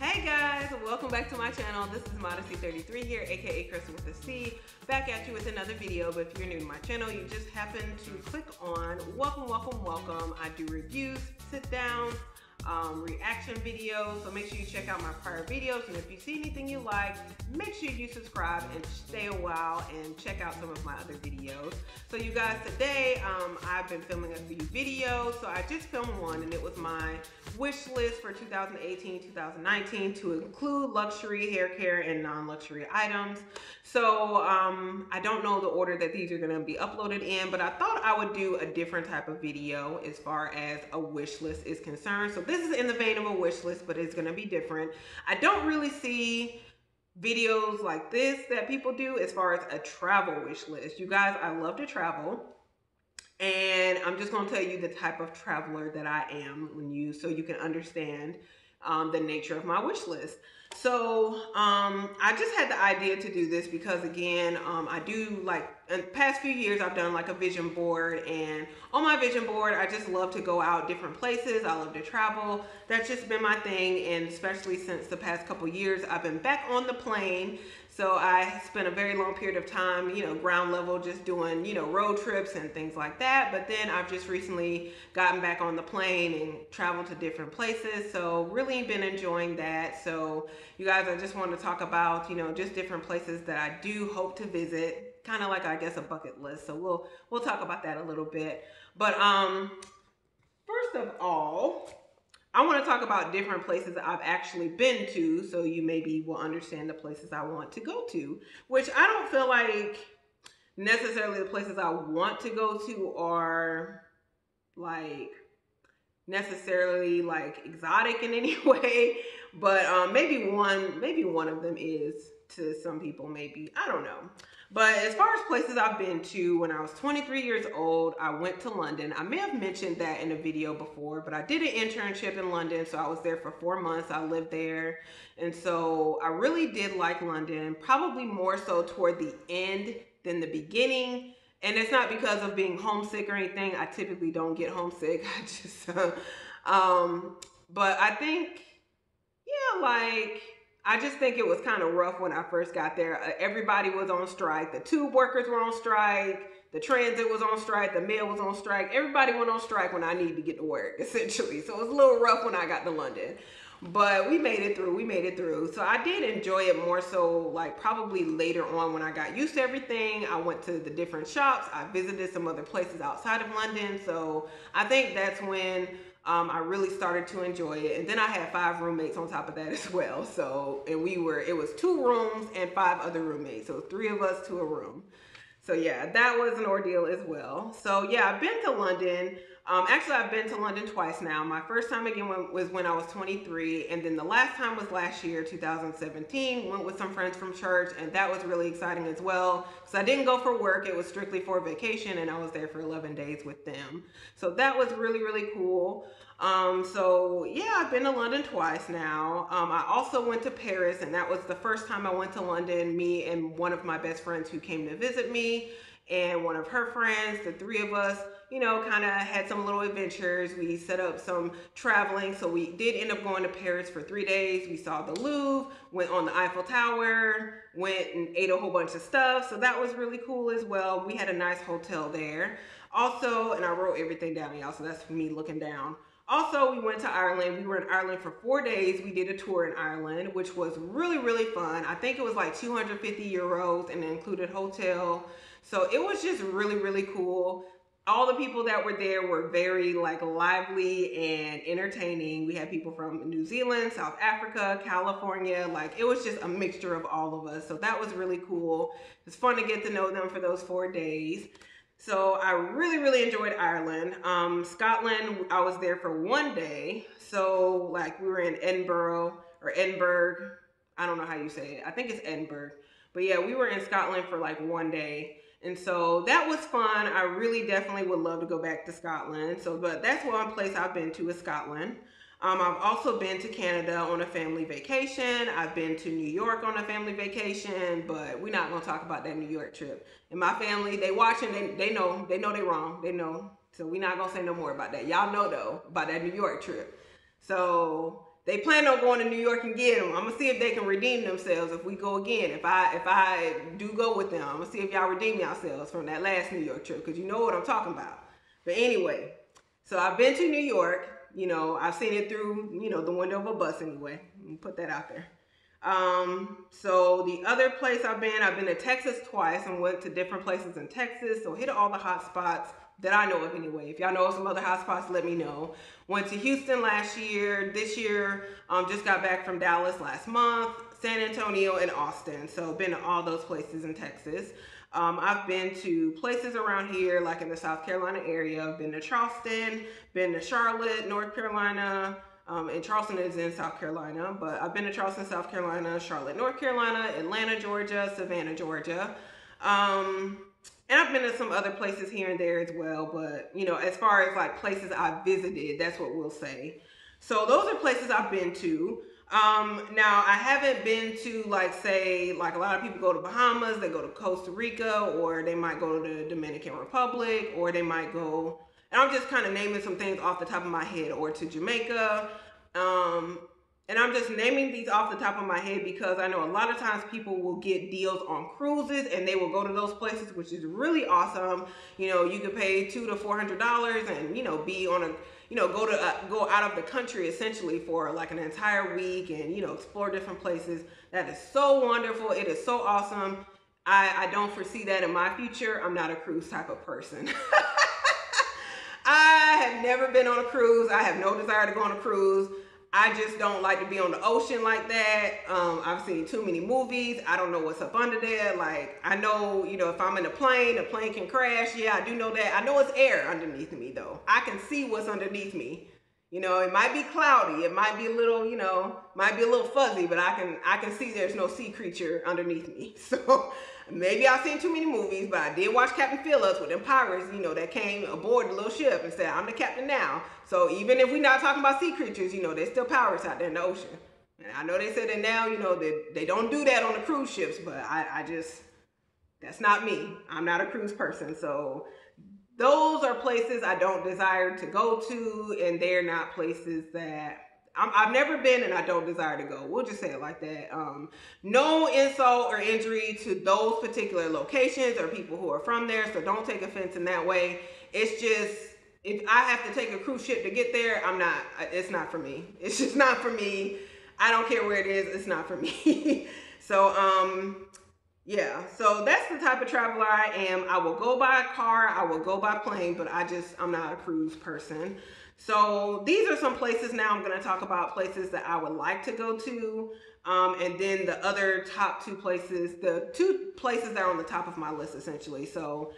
Hey guys, welcome back to my channel. This is Modesty33 here, aka Crystal with a C, back at you with another video. But if you're new to my channel, you just happen to click on welcome. I do reviews, sit downs, reaction videos, so make sure you check out my prior videos, and if you see anything you like, make sure you subscribe and stay a while and check out some of my other videos. So you guys, today I've been filming a few videos. So I just filmed one, and it was my wish list for 2018-2019 to include luxury hair care and non-luxury items. So I don't know the order that these are going to be uploaded in, but I thought I would do a different type of video as far as a wish list is concerned. So this is in the vein of a wish list, but it's going to be different. I don't really see videos like this that people do as far as a travel wish list. You guys, I love to travel, and I'm just going to tell you the type of traveler that I am so you can understand the nature of my wish list. So I just had the idea to do this because, again, I do, like, in the past few years I've done like a vision board, and on my vision board I just love to go out different places. I love to travel. That's just been my thing, and especially since the past couple years I've been back on the plane. So I spent a very long period of time, ground level, just doing, road trips and things like that. But then I've just recently gotten back on the plane and traveled to different places. So really been enjoying that. So you guys, I just wanted to talk about, just different places that I do hope to visit, kind of like, I guess, a bucket list. So we'll talk about that a little bit. But first of all, I want to talk about different places I've actually been to, so you maybe will understand the places I want to go to, which I don't feel like necessarily the places I want to go to are like necessarily like exotic in any way, but maybe one of them is to some people, maybe, I don't know. But as far as places I've been to, when I was 23 years old, I went to London. I may have mentioned that in a video before, but I did an internship in London, so I was there for 4 months. I lived there, and so I really did like London, probably more so toward the end than the beginning. And it's not because of being homesick or anything. I typically don't get homesick. I just, but I think, yeah, like, I just think it was kind of rough when I first got there. Everybody was on strike. The tube workers were on strike. The transit was on strike. The mail was on strike. Everybody went on strike when I needed to get to work, essentially. So it was a little rough when I got to London. But we made it through. We made it through. So I did enjoy it more so, like, probably later on when I got used to everything. I went to the different shops. I visited some other places outside of London. So I think that's when I really started to enjoy it. And then I had 5 roommates on top of that as well. So, and it was 2 rooms and 5 other roommates. So 3 of us to a room. So yeah, that was an ordeal as well. So yeah, I've been to London. Actually, I've been to London twice now. My first time again was when I was 23. And then the last time was last year, 2017. Went with some friends from church, and that was really exciting as well. So I didn't go for work. It was strictly for vacation, and I was there for 11 days with them. So that was really, really cool. So yeah, I've been to London twice now. I also went to Paris, and that was the first time I went to London. Me and one of my best friends who came to visit me, and one of her friends, the 3 of us, kind of had some little adventures. We set up some traveling. So we did end up going to Paris for 3 days. We saw the Louvre, went on the Eiffel Tower, went and ate a whole bunch of stuff. So that was really cool as well. We had a nice hotel there. Also, and I wrote everything down, y'all, so that's me looking down. Also, we went to Ireland. We were in Ireland for 4 days. We did a tour in Ireland, which was really, really fun. I think it was like 250 euros, and it included hotel. So it was just really, really cool. All the people that were there were very, like, lively and entertaining. We had people from New Zealand, South Africa, California. Like, it was just a mixture of all of us. So that was really cool. It was fun to get to know them for those 4 days. So I really, really enjoyed Ireland. Scotland, I was there for 1 day. So, like, we were in Edinburgh. I don't know how you say it. I think it's Edinburgh. But yeah, we were in Scotland for like 1 day. And so that was fun. I really definitely would love to go back to Scotland. So, but that's one place I've been to, is Scotland. I've also been to Canada on a family vacation. I've been to New York on a family vacation, but we're not gonna talk about that New York trip. And my family, they watching, they know they wrong, they know. So we're not gonna say no more about that. Y'all know though about that New York trip. So they plan on going to New York and getting them. I'm gonna see if they can redeem themselves if we go again. If I do go with them, I'm gonna see if y'all redeem yourselves from that last New York trip, because you know what I'm talking about. But anyway, so I've been to New York. You know, I've seen it through, you know, the window of a bus anyway. Let me put that out there. So the other place I've been to Texas twice and went to different places in Texas. So hit all the hot spots that I know of anyway. If y'all know of some other hot spots, let me know. Went to Houston last year. This year, just got back from Dallas last month, San Antonio and Austin. So been to all those places in Texas. I've been to places around here, like in the South Carolina area. I've been to Charleston, been to Charlotte, North Carolina, and Charleston is in South Carolina, but I've been to Charleston, South Carolina, Charlotte, North Carolina, Atlanta, Georgia, Savannah, Georgia. And I've been to some other places here and there as well, but you know, as far as like places I've visited, that's what we'll say. So those are places I've been to. Now I haven't been to, like, say, like a lot of people go to Bahamas, they go to Costa Rica, or they might go to the Dominican Republic, or they might go, and I'm just kind of naming some things off the top of my head, or to Jamaica. And I'm just naming these off the top of my head because I know a lot of times people will get deals on cruises and they will go to those places, which is really awesome. You know, you could pay $200 to $400 and, you know, be on a, you know, go out of the country essentially for like an entire week and, you know, explore different places. That is so wonderful. It is so awesome. I don't foresee that in my future. I'm not a cruise type of person. I have never been on a cruise. I have no desire to go on a cruise. I just don't like to be on the ocean like that. I've seen too many movies. I don't know what's up under there. Like, I know, you know, if I'm in a plane can crash. Yeah, I do know that. I know it's air underneath me though. I can see what's underneath me. You know, it might be cloudy. It might be a little, you know, might be a little fuzzy, but I can see there's no sea creature underneath me. So maybe I've seen too many movies, but I did watch Captain Phillips with them pirates, you know, that came aboard the little ship and said, I'm the captain now. So even if we're not talking about sea creatures, you know, there's still pirates out there in the ocean. And I know they said that now, you know, that they don't do that on the cruise ships, but I just, that's not me. I'm not a cruise person. So those are places I don't desire to go to, and they're not places that I've never been and I don't desire to go. We'll just say it like that. No insult or injury to those particular locations or people who are from there, so don't take offense in that way. It's just, if I have to take a cruise ship to get there, it's not for me. It's just not for me. I don't care where it is, it's not for me. So, yeah, so that's the type of traveler I am. I will go by car, I will go by plane, but I'm not a cruise person. So these are some places now. I'm going to talk about places that I would like to go to. And then the other top two places, the two places that are on the top of my list essentially. So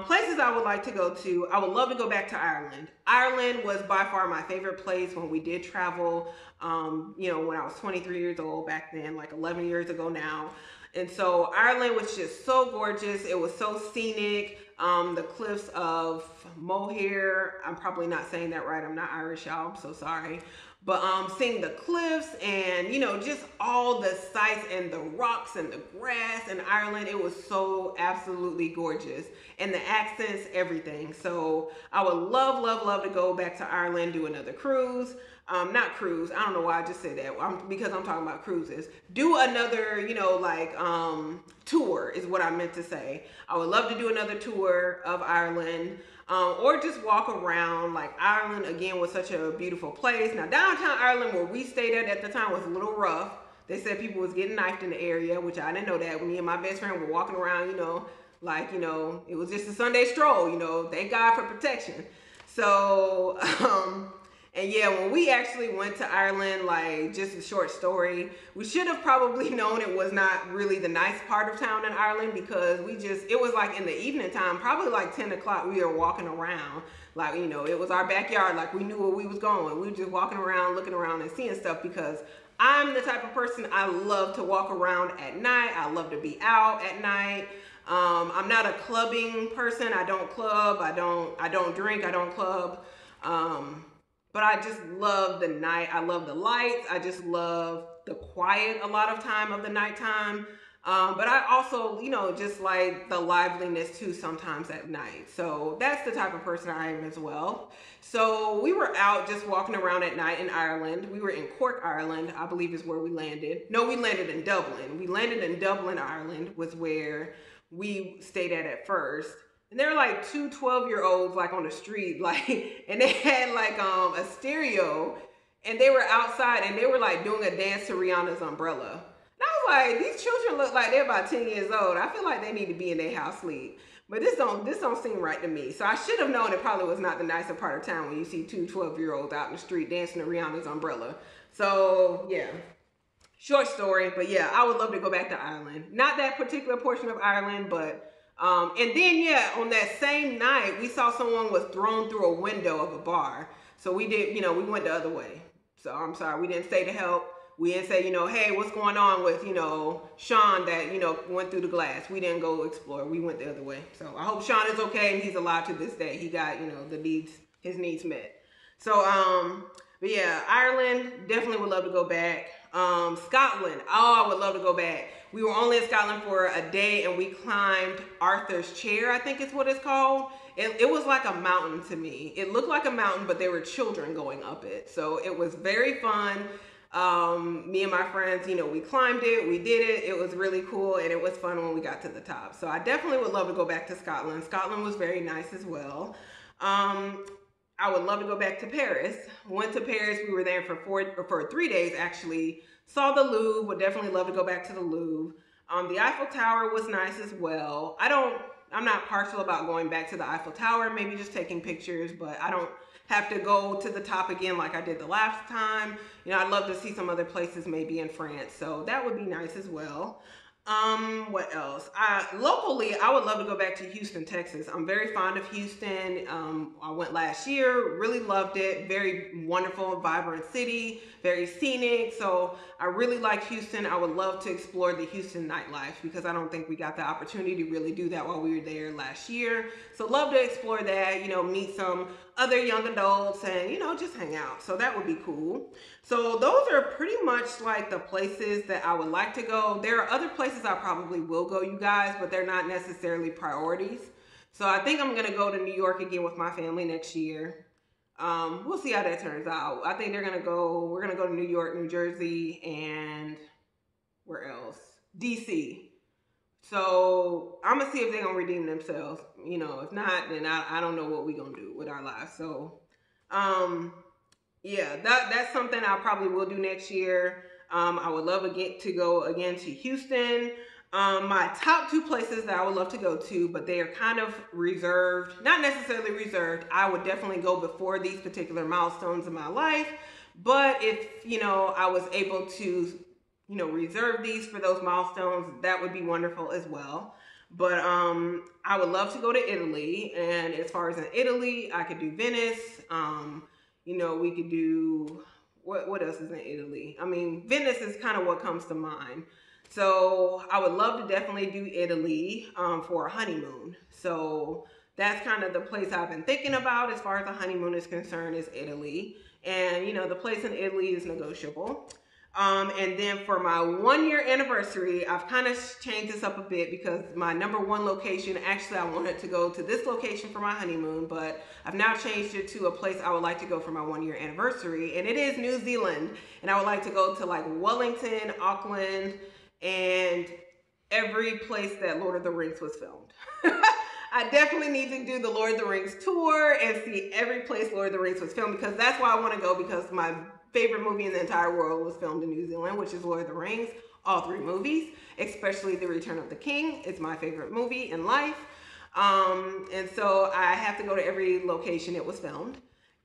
places I would like to go to, I would love to go back to Ireland. Ireland was by far my favorite place when we did travel, you know, when I was 23 years old back then, like 11 years ago now. And so Ireland was just so gorgeous. It was so scenic. The cliffs of Moher, I'm probably not saying that right. I'm not Irish, y'all. I'm so sorry. But seeing the cliffs and, you know, just all the sights and the rocks and the grass in Ireland, it was so absolutely gorgeous. And the accents, everything. So I would love, love, love to go back to Ireland, do another cruise. Not cruise. I don't know why I just said that. Because I'm talking about cruises. Do another, you know, like tour is what I meant to say. I would love to do another tour of Ireland. Or just walk around. Like, Ireland again was such a beautiful place. Now downtown Ireland where we stayed at the time was a little rough. They said people was getting knifed in the area, which I didn't know that. Me and my best friend were walking around, you know, like, you know, it was just a Sunday stroll, you know, thank God for protection. So and yeah, when we actually went to Ireland, like, just a short story, we should have probably known it was not really the nice part of town in Ireland, because it was like in the evening time, probably like 10 o'clock, we were walking around. Like, you know, it was our backyard, like we knew where we was going. We were just walking around, looking around and seeing stuff, because I'm the type of person, I love to walk around at night. I love to be out at night. I'm not a clubbing person. I don't club. I don't drink. I don't club. But I just love the night. I love the lights. I just love the quiet a lot of time of the nighttime. But I also, you know, just like the liveliness too sometimes at night. So that's the type of person I am as well. So we were out just walking around at night in Ireland. We were in Cork, Ireland, I believe is where we landed. No, we landed in Dublin. We landed in Dublin, Ireland was where we stayed at first. And there were like two 12-year-olds like on the street, like, and they had like a stereo, and they were outside and they were like doing a dance to Rihanna's Umbrella. And I was like, these children look like they're about 10 years old. I feel like they need to be in their house sleep. But this don't seem right to me. So I should have known it probably was not the nicer part of town when you see two 12-year-olds out in the street dancing to Rihanna's Umbrella. So yeah, short story. But yeah, I would love to go back to Ireland. Not that particular portion of Ireland, but and then yeah, on that same night, we saw someone was thrown through a window of a bar. So we did, you know, we went the other way. So I'm sorry, we didn't stay to help. We didn't say, you know, hey, what's going on with, you know, Sean that, you know, went through the glass. We didn't go explore. We went the other way. So I hope Sean is okay and he's alive to this day. He got, you know, his needs met. So, but yeah, Ireland, definitely would love to go back. Scotland, oh, I would love to go back. We were only in Scotland for a day and we climbed Arthur's Chair, I think is what it's called. It was like a mountain to me. It looked like a mountain, but there were children going up it. So it was very fun. Me and my friends, you know, we climbed it, we did it. It was really cool and it was fun when we got to the top. So I definitely would love to go back to Scotland. Scotland was very nice as well. I would love to go back to Paris. Went to Paris. We were there for 3 days actually. Saw the Louvre. Would definitely love to go back to the Louvre. The Eiffel Tower was nice as well. I'm not partial about going back to the Eiffel Tower, maybe just taking pictures, but I don't have to go to the top again like I did the last time. You know, I'd love to see some other places maybe in France. So that would be nice as well. What else? Locally, I would love to go back to Houston, Texas. I'm very fond of Houston. I went last year, really loved it. Very wonderful, vibrant city, very scenic. So I really like Houston. I would love to explore the Houston nightlife because I don't think we got the opportunity to really do that while we were there last year. So love to explore that, you know, meet some other young adults and, you know, just hang out. So that would be cool. So those are pretty much like the places that I would like to go. There are other places I probably will go, you guys, but they're not necessarily priorities. So I think I'm going to go to New York again with my family next year. We'll see how that turns out. I think we're going to go to New York, New Jersey, and where else? DC. So I'm going to see if they're going to redeem themselves. You know, if not, then I don't know what we're going to do with our lives. So, yeah, that's something I probably will do next year. I would love to go again to Houston. My top 2 places that I would love to go to, but they are kind of reserved, not necessarily reserved. I would definitely go before these particular milestones in my life. But if, you know, I was able to, you know, reserve these for those milestones, that would be wonderful as well. But I would love to go to Italy. And as far as in Italy, I could do Venice. You know, we could do, what else is in Italy? I mean, Venice is kind of what comes to mind. So I would love to definitely do Italy for a honeymoon. So that's kind of the place I've been thinking about as far as a honeymoon is concerned, is Italy. And, you know, the place in Italy is negotiable. And then for my 1-year anniversary, I've kind of changed this up a bit because my #1 location, actually I wanted to go to this location for my honeymoon, but I've now changed it to a place I would like to go for my 1-year anniversary, and it is New Zealand. And I would like to go to like Wellington, Auckland, and every place that Lord of the Rings was filmed. I definitely need to do the Lord of the Rings tour and see every place Lord of the Rings was filmed, because that's why I want to go, because my favorite movie in the entire world was filmed in New Zealand, which is Lord of the Rings. All 3 movies, especially The Return of the King. It's my favorite movie in life. And so I have to go to every location it was filmed.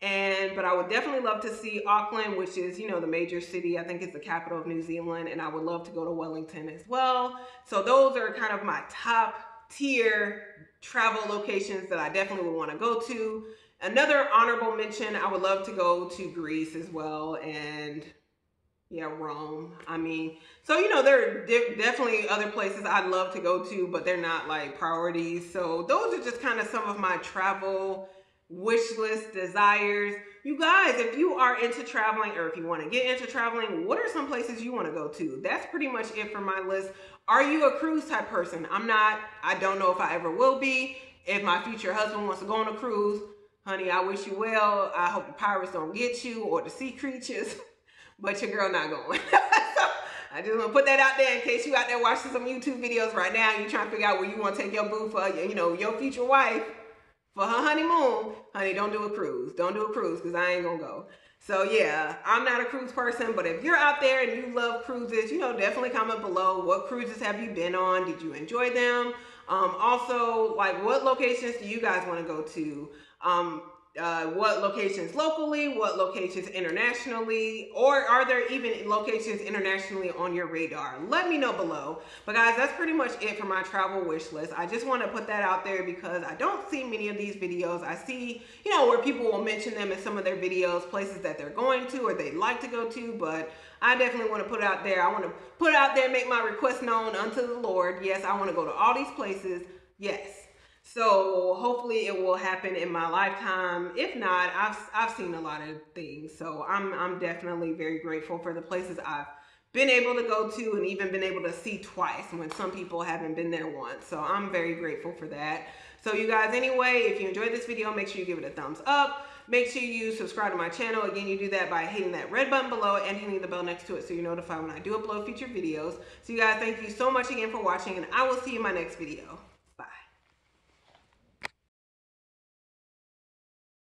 But I would definitely love to see Auckland, which is, you know, the major city. I think it's the capital of New Zealand. And I would love to go to Wellington as well. So those are kind of my top tier travel locations that I definitely would want to go to. Another honorable mention, I would love to go to Greece as well, and yeah, Rome. I mean, so, you know, there are definitely other places I'd love to go to, but they're not like priorities. So those are just kind of some of my travel wish list desires. You guys, if you are into traveling or if you want to get into traveling, what are some places you want to go to? That's pretty much it for my list. Are you a cruise type person? I'm not. I don't know if I ever will be. If my future husband wants to go on a cruise, honey, I wish you well. I hope the pirates don't get you or the sea creatures, but your girl not going. I just want to put that out there in case you out there watching some YouTube videos right now and you're trying to figure out where you want to take your boo for, your future wife for her honeymoon. Honey, don't do a cruise. Don't do a cruise because I ain't going to go. So yeah, I'm not a cruise person, but if you're out there and you love cruises, definitely comment below. What cruises have you been on? Did you enjoy them? Also, like, what locations do you guys want to go to? What locations locally, what locations internationally, or are there even locations internationally on your radar? Let me know below. But guys, that's pretty much it for my travel wish list. I just want to put that out there because I don't see many of these videos. I see, where people will mention them in some of their videos, places that they're going to or they'd like to go to, but I definitely want to put it out there. I want to put it out there and make my request known unto the Lord. Yes, I want to go to all these places. Yes. So hopefully it will happen in my lifetime. If not, I've seen a lot of things. So I'm definitely very grateful for the places I've been able to go to and even been able to see twice when some people haven't been there once. So I'm very grateful for that. So you guys, anyway, if you enjoyed this video, make sure you give it a thumbs up. Make sure you subscribe to my channel. Again, you do that by hitting that red button below and hitting the bell next to it so you're notified when I do upload future videos. So you guys, thank you so much again for watching, and I will see you in my next video.